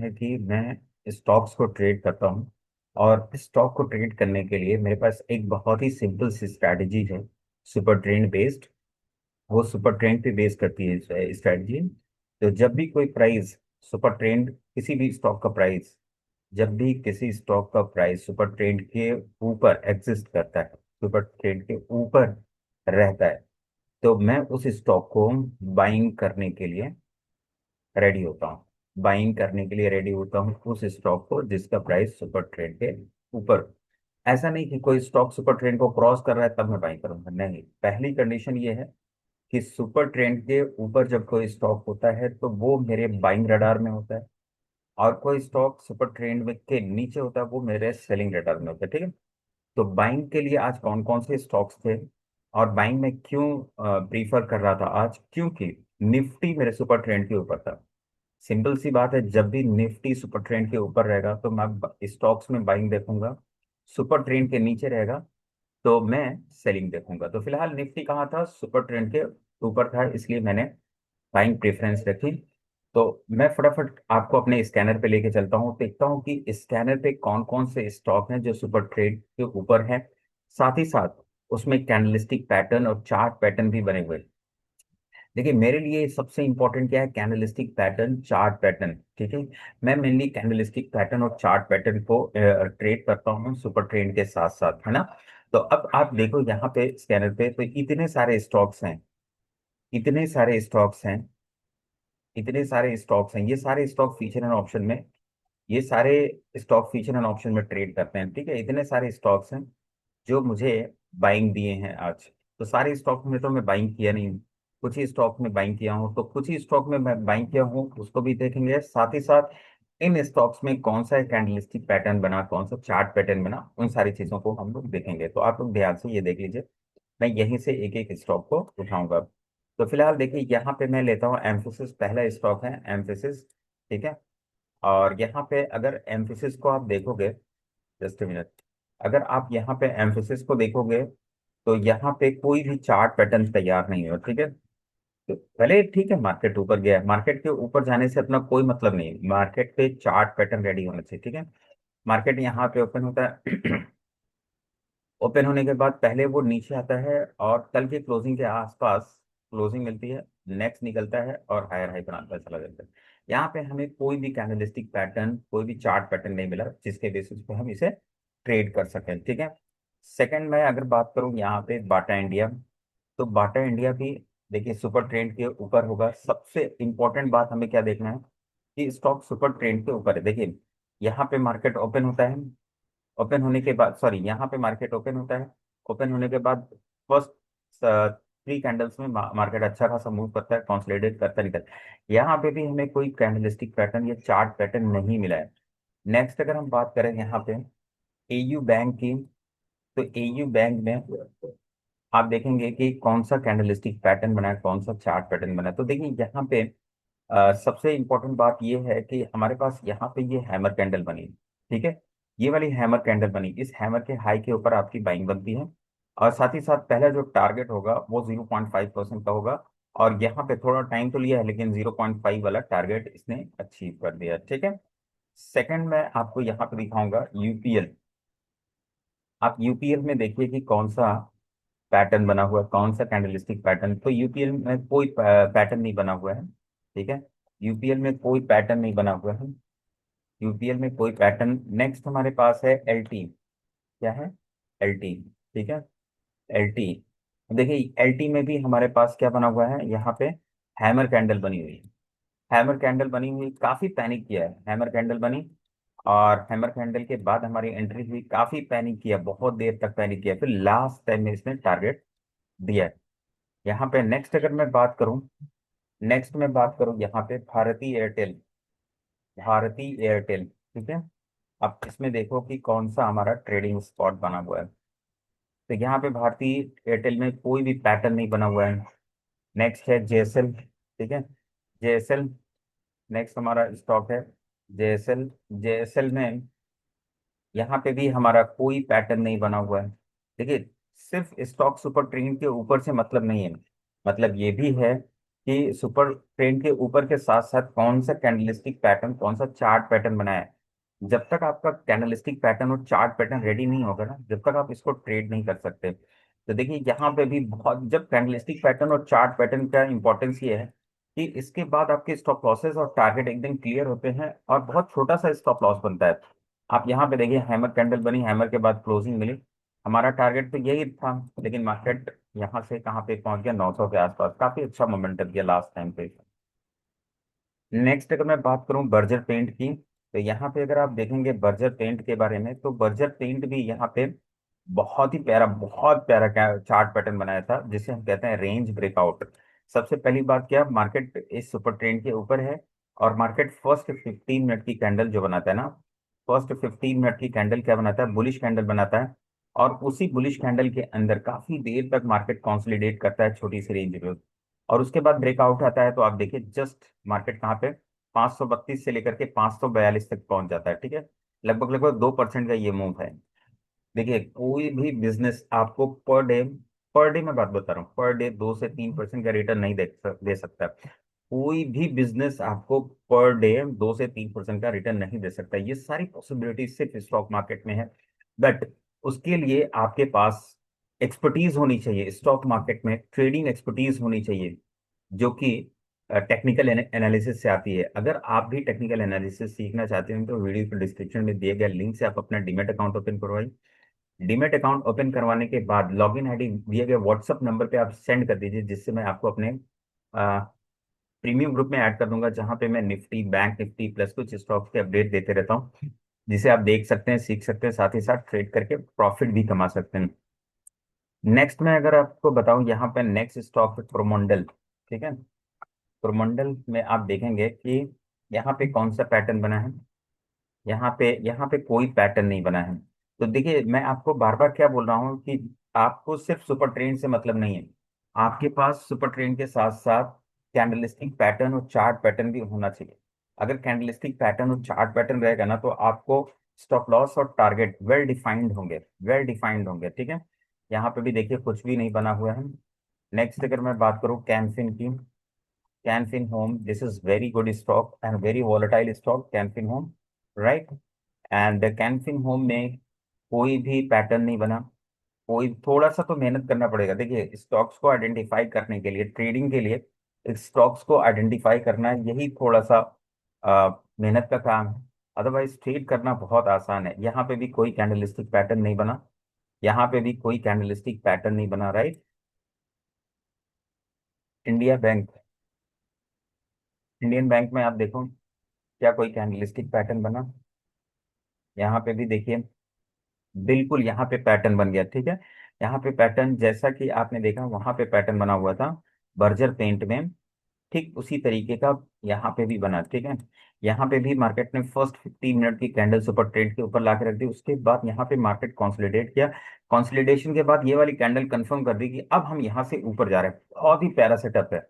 है कि मैं स्टॉक्स को ट्रेड करता हूँ। और स्टॉक को ट्रेड करने के लिए मेरे पास एक बहुत ही सिंपल सी स्ट्रैटेजी है, सुपर ट्रेंड बेस्ड। वो सुपर ट्रेंड पे बेस करती है स्ट्रैटेजी। तो जब भी कोई प्राइस, सुपर ट्रेंड, किसी भी स्टॉक का प्राइस, जब भी किसी स्टॉक का प्राइस सुपर ट्रेंड के ऊपर एग्जिस्ट करता है, सुपर ट्रेंड के ऊपर रहता है, तो मैं उस स्टॉक को बाइंग करने के लिए रेडी होता हूँ। बाइंग करने के लिए रेडी होता हूँ उस स्टॉक को जिसका प्राइस सुपर ट्रेंड के ऊपर। ऐसा नहीं कि कोई स्टॉक सुपर ट्रेंड को क्रॉस कर रहा है तब मैं बाइंग करूंगा, नहीं। पहली कंडीशन ये है कि सुपर ट्रेंड के ऊपर जब कोई स्टॉक होता है तो वो मेरे बाइंग रडार में होता है। और कोई स्टॉक सुपर ट्रेंड में के नीचे होता है वो मेरे सेलिंग रडार में होता है, ठीक है। तो बाइंग के लिए आज कौन कौन से स्टॉक्स थे, और बाइंग में क्यों प्रीफर कर रहा था आज, क्योंकि निफ्टी मेरे सुपर ट्रेंड के ऊपर था। सिंपल सी बात है, जब भी निफ्टी सुपर ट्रेंड के ऊपर रहेगा तो मैं स्टॉक्स में बाइंग देखूंगा। सुपर ट्रेंड के नीचे रहेगा तो मैं सेलिंग देखूंगा। तो फिलहाल निफ्टी कहाँ था, सुपर ट्रेंड के ऊपर था, इसलिए मैंने बाइंग प्रेफरेंस रखी। तो मैं फटाफट आपको अपने स्कैनर पे लेके चलता हूँ, देखता हूँ कि स्कैनर पे कौन कौन से स्टॉक हैं जो सुपर ट्रेंड के ऊपर हैं। साथ ही साथ उसमें कैंडलस्टिक पैटर्न और चार्ट पैटर्न भी बने हुए हैं। देखिए, मेरे लिए सबसे इंपॉर्टेंट क्या है, कैंडलस्टिक पैटर्न, चार्ट पैटर्न, ठीक है। मैं मेनली कैंडलस्टिक पैटर्न और चार्ट पैटर्न को ट्रेड करता हूँ सुपर ट्रेंड के साथ साथ, है ना। तो अब आप देखो यहाँ पे स्कैनर पे, तो इतने सारे स्टॉक्स हैं, इतने सारे स्टॉक्स हैं, इतने सारे स्टॉक्स हैं। ये सारे स्टॉक फीचर एंड ऑप्शन में, ये सारे स्टॉक फीचर एंड ऑप्शन में ट्रेड करते हैं, ठीक है। इतने सारे स्टॉक्स हैं जो मुझे बाइंग दिए हैं आज। तो सारे स्टॉक में तो मैं बाइंग किया नहीं हूँ, कुछ ही स्टॉक में बाइंग किया हूँ। तो कुछ ही स्टॉक में मैं बाइंग किया हूँ उसको भी देखेंगे, साथ ही साथ इन स्टॉक्स में कौन सा कैंडलस्टिक पैटर्न बना, कौन सा चार्ट पैटर्न बना, उन सारी चीजों को हम लोग देखेंगे। तो आप लोग ध्यान से ये देख लीजिए, मैं यहीं से एक एक स्टॉक को उठाऊंगा। तो फिलहाल देखिए, यहाँ पे मैं लेता हूँ एम्फोसिस, पहला स्टॉक है एम्फोसिस, ठीक है। और यहाँ पे अगर एम्फोसिस को आप देखोगे, जस्ट मिनट, अगर आप यहाँ पे एम्फोसिस को देखोगे तो यहाँ पे कोई भी चार्ट पैटर्न तैयार नहीं हो, ठीक है। तो पहले ठीक है, मार्केट ऊपर गया है, मार्केट के ऊपर जाने से अपना कोई मतलब नहीं, मार्केट पे चार्ट पैटर्न रेडी होना चाहिए, ठीक है। मार्केट यहाँ पे ओपन होता है ओपन होने के बाद पहले वो नीचे आता है और कल के क्लोजिंग के आसपास क्लोजिंग मिलती है, नेक्स्ट निकलता है और हायर हाई बनाता है, चला जाता है। यहाँ पे हमें कोई भी कैंडलस्टिक पैटर्न, कोई भी चार्ट पैटर्न नहीं मिला जिसके बेसिस पे हम इसे ट्रेड कर सकें, ठीक है। सेकंड, मैं अगर बात करूँ यहाँ पे बाटा इंडिया, तो बाटा इंडिया भी देखिए सुपर ट्रेंड के ऊपर होगा। सबसे इंपॉर्टेंट बात हमें क्या देखना है कि स्टॉक सुपर ट्रेंड के ऊपर है। देखिए, यहाँ पे मार्केट ओपन होता है, ओपन होने के बाद, सॉरी, यहाँ पे मार्केट ओपन होता है, ओपन होने के बाद फर्स्ट 3 कैंडल्स में मार्केट अच्छा खासा मूव करता है, कंसोलिडेट करता निकलता है। यहाँ पे भी हमें कोई कैंडलस्टिक पैटर्न या चार्ट पैटर्न नहीं मिला है। नेक्स्ट अगर हम बात करें यहाँ पे एयू बैंक की, तो एयू बैंक में आप देखेंगे कि कौन सा कैंडलस्टिक पैटर्न बना है, कौन सा चार्ट पैटर्न बना है। तो देखिए यहाँ पे सबसे इंपॉर्टेंट बात ये है कि हमारे पास यहाँ पे ये हैमर कैंडल बनी, ठीक है। ये वाली हैमर कैंडल बनी, इस हैमर के हाई के ऊपर आपकी बाइंग बनती है। और साथ ही साथ पहला जो टारगेट होगा वो 0.5% का होगा। और यहाँ पे थोड़ा टाइम तो लिया है लेकिन 0.5 वाला टारगेट इसने अचीव कर दिया, ठीक है। सेकंड, मैं आपको यहाँ पे दिखाऊंगा यूपीएल। आप यूपीएल में देखिए कि कौन सा पैटर्न बना हुआ है, कौन सा कैंडलस्टिक पैटर्न। तो यूपीएल में कोई पैटर्न नहीं बना हुआ है, ठीक है। यूपीएल में कोई पैटर्न नहीं बना हुआ है, यूपीएल में कोई पैटर्न। नेक्स्ट हमारे पास है एलटी, क्या है, एलटी, ठीक है, एलटी। देखिए एलटी में भी हमारे पास क्या बना हुआ है, यहाँ पे हैमर कैंडल बनी हुई है। हैमर कैंडल बनी हुई, काफी पैनिक किया है, हैमर कैंडल बनी और हैमर कैंडल के बाद हमारी एंट्री हुई, काफी पैनिक किया, बहुत देर तक पैनिक किया, फिर लास्ट टाइम में इसने टारगेट दिया है। यहाँ पे नेक्स्ट अगर मैं बात करूँ, नेक्स्ट मैं बात करूँ यहाँ पे भारती एयरटेल, भारती एयरटेल, ठीक है। अब इसमें देखो कि कौन सा हमारा ट्रेडिंग स्पॉट बना हुआ है। तो यहाँ पे भारतीय एयरटेल में कोई भी पैटर्न नहीं बना हुआ है। नेक्स्ट है जेएसएल, ठीक है, जेएसएल। नेक्स्ट हमारा स्टॉक है जेएसएल, जेएसएल में यहाँ पे भी हमारा कोई पैटर्न नहीं बना हुआ है। देखिए, सिर्फ स्टॉक सुपर ट्रेंड के ऊपर से मतलब नहीं है, मतलब ये भी है कि सुपर ट्रेंड के ऊपर के साथ साथ कौन सा कैंडलिस्टिक पैटर्न, कौन सा चार्ट पैटर्न बनाया है। जब तक आपका कैंडलिस्टिक पैटर्न और चार्ट पैटर्न रेडी नहीं होगा ना, जब तक आप इसको ट्रेड नहीं कर सकते। तो देखिए यहाँ पे भी बहुत, जब कैंडलिस्टिक पैटर्न और चार्ट पैटर्न का इंपॉर्टेंस ये है कि इसके बाद आपके स्टॉप लॉसेस और टारगेट एकदम क्लियर होते हैं और बहुत छोटा सा स्टॉप लॉस बनता है। आप यहाँ पे देखिए हैमर कैंडल बनी, हैमर के बाद क्लोजिंग मिली। हमारा टारगेट तो यही था, लेकिन मार्केट यहाँ से कहाँ पे पहुंच गया, 900 के आसपास, काफी अच्छा मोमेंटम दिया लास्ट टाइम पे। नेक्स्ट अगर मैं बात करूं बर्जर पेंट की, तो यहाँ पे अगर आप देखेंगे बर्जर पेंट के बारे में, तो बर्जर पेंट भी यहाँ पे बहुत प्यारा क्या चार्ट पैटर्न बनाया था, जिसे हम कहते हैं रेंज ब्रेकआउट। सबसे पहली बात क्या, मार्केट इस सुपर ट्रेंड के ऊपर है और मार्केट फर्स्ट 15 मिनट की कैंडल जो बनाता है ना, फर्स्ट 15 मिनट की कैंडल क्या बनाता है, बुलिश कैंडल बनाता है। और उसी बुलिश कैंडल के अंदर काफी देर तक मार्केट कॉन्सोलिडेट करता है छोटी सी रेंज में, और उसके बाद ब्रेकआउट आता है। तो आप देखिए जस्ट मार्केट कहाँ पे, 532 से लेकर के 542 तक पहुंच जाता है, ठीक है। लगभग लगभग 2% का ये मूव है। देखिए कोई भी बिजनेस आपको पर डे मैं बात बता रहा हूँ, पर डे 2 से 3% का रिटर्न नहीं दे सकता। कोई भी बिजनेस आपको पर डे 2 से 3% का रिटर्न नहीं दे सकता। ये सारी पॉसिबिलिटी सिर्फ स्टॉक मार्केट में है। बट उसके लिए आपके पास एक्सपर्टीज होनी चाहिए, स्टॉक मार्केट में ट्रेडिंग एक्सपर्टीज होनी चाहिए, जो कि टेक्निकल एनालिसिस से आती है। अगर आप भी टेक्निकल एनालिसिस सीखना चाहते हैं तो वीडियो के डिस्क्रिप्शन में दिए गए लिंक से आप अपना डीमेट अकाउंट ओपन करवाइए। डीमेट अकाउंट ओपन करवाने के बाद लॉगिन आईडी दिए गए व्हाट्सएप नंबर पे आप सेंड कर दीजिए, जिससे मैं आपको अपने प्रीमियम ग्रुप में ऐड कर दूंगा, जहां पे मैं निफ्टी, बैंक निफ्टी प्लस कुछ स्टॉक्स के अपडेट देते रहता हूँ, जिसे आप देख सकते हैं, सीख सकते हैं, साथ ही साथ ट्रेड करके प्रॉफिट भी कमा सकते हैं। नेक्स्ट में अगर आपको बताऊं, यहाँ पे नेक्स्ट स्टॉक है प्रोमंडल, ठीक है। प्रोमंडल में आप देखेंगे कि यहाँ पे कौन सा पैटर्न बना है, यहाँ पे कोई पैटर्न नहीं बना है। तो देखिए मैं आपको बार बार क्या बोल रहा हूँ कि आपको सिर्फ सुपर ट्रेंड से मतलब नहीं है, आपके पास सुपर ट्रेंड के साथ साथ कैंडलस्टिक पैटर्न और चार्ट पैटर्न भी होना चाहिए। अगर कैंडलस्टिक पैटर्न और चार्ट पैटर्न रहेगा ना, तो आपको स्टॉप लॉस और टारगेट वेल डिफाइंड होंगे, ठीक है। यहाँ पे भी देखिए कुछ भी नहीं बना हुआ है। नेक्स्ट अगर मैं बात करूँ कैनफिन की, Canfin home, this is very good stock and very volatile stock, Canfin home, right. And Canfin home में कोई भी पैटर्न नहीं बना। कोई थोड़ा सा तो मेहनत करना पड़ेगा। देखिए स्टॉक्स को आइडेंटिफाई करने के लिए, ट्रेडिंग के लिए स्टॉक्स को आइडेंटिफाई करना, यही थोड़ा सा मेहनत का काम है। अदरवाइज ट्रेड करना बहुत आसान है। यहाँ पे भी कोई कैंडलस्टिक पैटर्न नहीं बना, यहाँ पे भी कोई कैंडलस्टिक पैटर्न नहीं बना, right. India bank, Indian bank में आप देखो क्या कोई कैंडलस्टिक पैटर्न बना, यहाँ पे भी देखिए बिल्कुल यहाँ पे पैटर्न बन गया, ठीक है। यहाँ पे पैटर्न जैसा कि आपने देखा वहां पे पैटर्न बना हुआ था बर्जर पेंट में, ठीक उसी तरीके का यहाँ पे भी बना, ठीक है। यहाँ पे भी मार्केट ने फर्स्ट 15 मिनट की कैंडल सुपर ट्रेड के ऊपर ला के रख दी, उसके बाद यहाँ पे मार्केट कॉन्सोलिडेट किया। कॉन्सोलिडेशन के बाद ये वाली कैंडल कंफर्म कर दी कि अब हम यहाँ से ऊपर जा रहे हैं। बहुत ही प्यारा सेटअप है,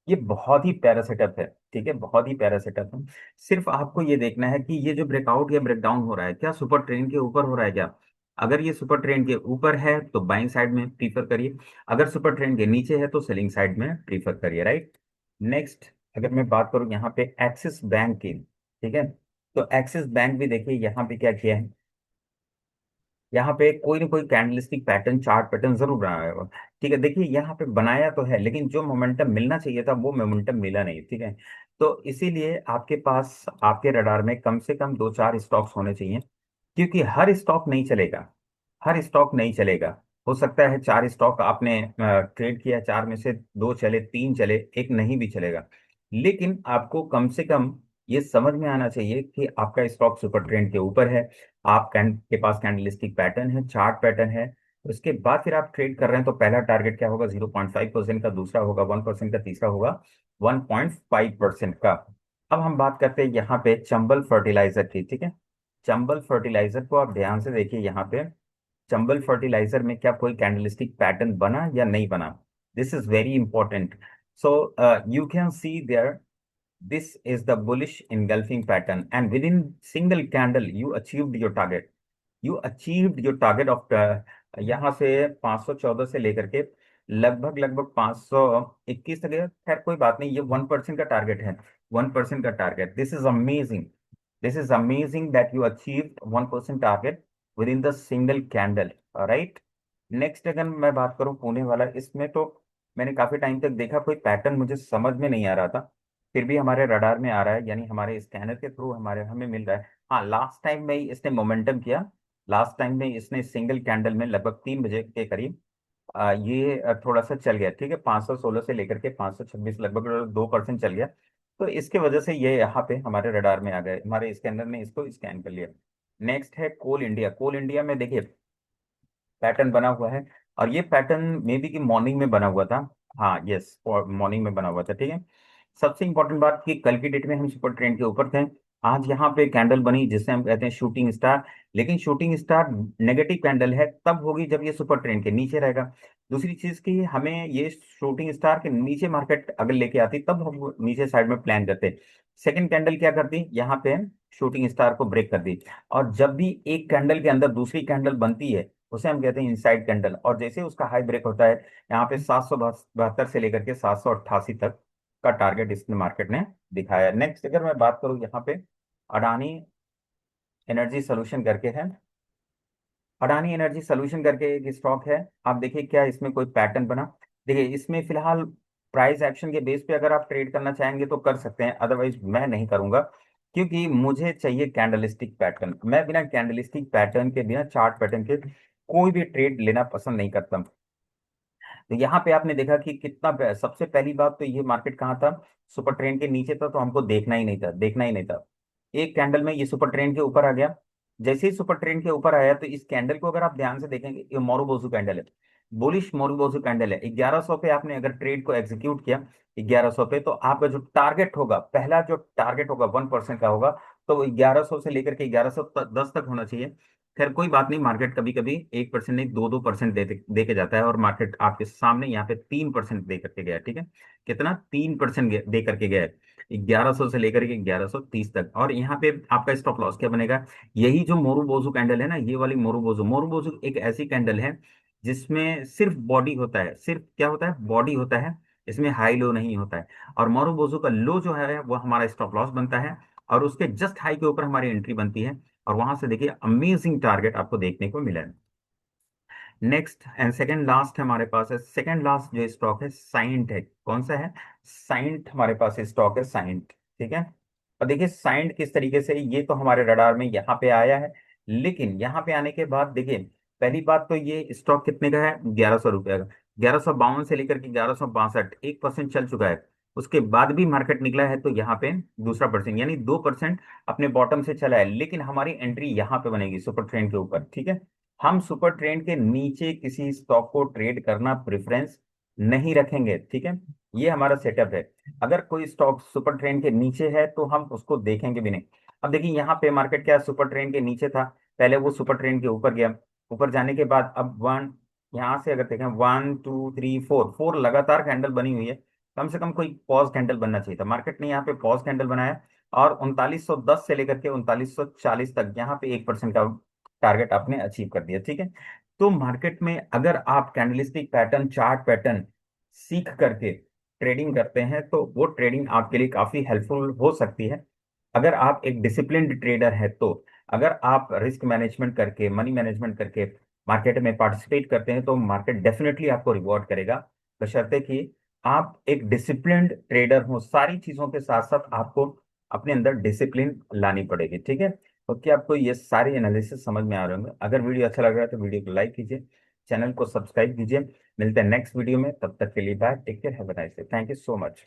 ये बहुत ही प्यारा सेटअप है, ठीक है, बहुत ही प्यारा सेटअप है। सिर्फ आपको ये देखना है कि ये जो ब्रेकआउट या ब्रेकडाउन हो रहा है, क्या सुपर ट्रेंड के ऊपर हो रहा है क्या। अगर ये सुपर ट्रेंड के ऊपर है तो बाइंग साइड में प्रीफर करिए, अगर सुपर ट्रेंड के नीचे है तो सेलिंग साइड में प्रीफर करिए, राइट। नेक्स्ट अगर मैं बात करूं यहाँ पे एक्सिस बैंक की, ठीक है, तो एक्सिस बैंक भी देखिए यहाँ पे क्या किया है, यहाँ पे कोई ना कोई कैंडलस्टिक पैटर्न, चार्ट पैटर्न जरूर बनाया होगा, ठीक है। देखिए यहाँ पे बनाया तो है, लेकिन जो मोमेंटम मिलना चाहिए था वो मोमेंटम मिला नहीं, ठीक है। तो इसीलिए आपके पास, आपके रडार में कम से कम दो चार स्टॉक्स होने चाहिए, क्योंकि हर स्टॉक नहीं चलेगा, हर स्टॉक नहीं चलेगा। हो सकता है चार स्टॉक आपने ट्रेड किया, चार में से दो चले, तीन चले, एक नहीं भी चलेगा, लेकिन आपको कम से कम ये समझ में आना चाहिए कि आपका स्टॉक सुपर ट्रेंड के ऊपर है, आप के पास कैंडलस्टिक पैटर्न है, चार्ट पैटर्न है। उसके बाद फिर आप ट्रेड कर रहे हैं तो पहला टारगेट क्या होगा, 0.5% का, दूसरा होगा 1% का, तीसरा होगा 1.5% का। अब हम बात करते हैं यहाँ पे चंबल फर्टिलाइजर की, ठीक है। चंबल फर्टिलाइजर को आप ध्यान से देखिए, यहाँ पे चंबल फर्टिलाइजर में क्या कोई कैंडलस्टिक पैटर्न बना या नहीं बना, this is very important. So you can see there, this is the bullish engulfing pattern and within single candle you achieved your target, you achieved your target of यहाँ से 514 से लेकर के लगभग लगभग 521 तक गया। खैर कोई बात नहीं, ये 1% का टारगेट है। 1% का target, this is amazing. This is amazing that you achieve 1% target with in the single candle. Right. Next अगर मैं बात करूं पुणे वाला, इसमें तो मैंने काफी टाइम तक देखा, कोई पैटर्न मुझे समझ में नहीं आ रहा था। फिर भी हमारे रडार में आ रहा है, यानी हमारे स्कैनर के थ्रू हमारे हमें मिल रहा है। हाँ, लास्ट टाइम में ही इसने मोमेंटम किया। लास्ट टाइम में इसने सिंगल कैंडल में लगभग 3 बजे के करीब ये थोड़ा सा चल गया। ठीक है, 516 से लेकर के 526 लगभग 2% चल गया। तो इसके वजह से ये यहाँ पे हमारे रडार में आ गए, हमारे स्कैनर ने इसको स्कैन कर लिया। नेक्स्ट है कोल इंडिया। कोल इंडिया में देखिए पैटर्न बना हुआ है, और ये पैटर्न मे बी कि मॉर्निंग में बना हुआ था। हाँ यस, मॉर्निंग में बना हुआ था। ठीक है। सबसे इंपॉर्टेंट बात कि कल की डेट में हम सुपर ट्रेंड के ऊपर थे। आज यहाँ पे कैंडल बनी जिसे हम कहते हैं शूटिंग स्टार। लेकिन शूटिंग स्टार नेगेटिव कैंडल है तब होगी जब ये सुपर ट्रेंड के नीचे रहेगा। दूसरी चीज की हमें ये शूटिंग स्टार के नीचे मार्केट अगर लेके आती तब हम नीचे साइड में प्लान करते। सेकंड कैंडल क्या करती, यहाँ पे शूटिंग स्टार को ब्रेक कर दी। और जब भी एक कैंडल के अंदर दूसरी कैंडल बनती है उसे हम कहते हैं इनसाइड कैंडल। और जैसे उसका हाई ब्रेक होता है, यहाँ पे 772 से लेकर के 788 तक का टारगेट इस मार्केट ने दिखाया। नेक्स्ट अगर मैं बात करूं यहाँ पे अडानी एनर्जी सोल्यूशन करके है। अडानी एनर्जी सोल्यूशन करके एक स्टॉक है। आप देखिए क्या इसमें कोई पैटर्न बना। देखिए इसमें फिलहाल प्राइस एक्शन के बेस पे अगर आप ट्रेड करना चाहेंगे तो कर सकते हैं, अदरवाइज मैं नहीं करूंगा। क्योंकि मुझे चाहिए कैंडलस्टिक पैटर्न। मैं बिना कैंडलस्टिक पैटर्न के, बिना चार्ट पैटर्न के कोई भी ट्रेड लेना पसंद नहीं करता। तो यहाँ पे आपने देखा कि कितना सबसे पहली बात तो ये मार्केट कहाँ था, सुपर ट्रेंड के नीचे था, तो हमको देखना ही नहीं था, देखना ही नहीं था। एक कैंडल में ये सुपर ट्रेंड के ऊपर आ गया। जैसे ही सुपर ट्रेंड के ऊपर आया तो इस कैंडल को अगर आप ध्यान से देखेंगे, ये मोरुबोजू कैंडल है, बुलिश मोरुबोजू कैंडल है। 1100 पे आपने अगर ट्रेड को एग्जीक्यूट किया 1100 पे, तो आपका जो टारगेट होगा, पहला जो टारगेट होगा 1% का होगा। तो 1100 से लेकर के 1110 तक होना चाहिए। खैर कोई बात नहीं, मार्केट कभी कभी 1% नहीं 2-2% दे के जाता है, और मार्केट आपके सामने यहाँ पे 3% दे करके गया है। ठीक है, कितना, 3% दे करके गया है 1100 से लेकर के 1130 तक। और यहाँ पे आपका स्टॉप लॉस क्या बनेगा, यही जो मोरुबोजू कैंडल है ना, ये वाली मोरुबोजू। मोरुबोजू एक ऐसी कैंडल है जिसमें सिर्फ बॉडी होता है, सिर्फ क्या होता है, बॉडी होता है। इसमें हाई लो नहीं होता है। और मोरुबोजू का लो जो है वो हमारा स्टॉप लॉस बनता है, और उसके जस्ट हाई के ऊपर हमारी एंट्री बनती है। और वहां से देखिए अमेजिंग टारगेट आपको देखने को मिला है। नेक्स्ट एंड सेकंड लास्ट हमारे पास है, सेकंड लास्ट जो स्टॉक है साइंट है। कौन सा है, साइंट हमारे पास स्टॉक है, साइंट। ठीक है। और देखिए साइंट किस तरीके से, ये तो हमारे रडार में यहाँ पे आया है। लेकिन यहाँ पे आने के बाद देखिए, पहली बात तो ये स्टॉक कितने का है, 1100 रुपये का। 1152 से लेकर के 1162, 1% चल चुका है। उसके बाद भी मार्केट निकला है तो यहाँ पे दूसरा परसेंट, यानी 2% अपने बॉटम से चला है। लेकिन हमारी एंट्री यहाँ पे बनेगी सुपर ट्रेंड के ऊपर। ठीक है। हम सुपर ट्रेंड के नीचे किसी स्टॉक को ट्रेड करना प्रेफरेंस नहीं रखेंगे। ठीक है, ये हमारा सेटअप है। अगर कोई स्टॉक सुपर ट्रेंड के नीचे है तो हम उसको देखेंगे भी नहीं। अब देखिए यहाँ पे मार्केट क्या सुपर ट्रेंड के नीचे था, पहले वो सुपर ट्रेंड के ऊपर गया। ऊपर जाने के बाद अब वन, यहाँ से अगर देखें 1 2 3 4, 4 लगातार कैंडल बनी हुई है। कम से कम कोई पॉज कैंडल बनना चाहिए था, मार्केट ने यहाँ पे पॉज कैंडल बनाया। और 3910 से लेकर के 3940 तक यहाँ पे 1% का टारगेट आपने अचीव कर दिया। ठीक है। तो मार्केट में अगर आप कैंडलस्टिक पैटर्न, चार्ट पैटर्न सीख करके ट्रेडिंग करते हैं तो वो ट्रेडिंग आपके लिए काफी हेल्पफुल हो सकती है। अगर आप एक डिसिप्लिन्ड ट्रेडर है तो, अगर आप रिस्क मैनेजमेंट करके, मनी मैनेजमेंट करके मार्केट में पार्टिसिपेट करते हैं तो मार्केट डेफिनेटली आपको रिवॉर्ड करेगा, बशर्ते कि आप एक डिसिप्लिन्ड ट्रेडर हो। सारी चीजों के साथ साथ आपको अपने अंदर डिसिप्लिन लानी पड़ेगी। ठीक है। तो क्या आपको ये सारे एनालिसिस समझ में आ रहे होंगे। अगर वीडियो अच्छा लग रहा है तो वीडियो को लाइक कीजिए, चैनल को सब्सक्राइब कीजिए। मिलते हैं नेक्स्ट वीडियो में, तब तक के लिए bye, take care, have a nice day, thank you so much.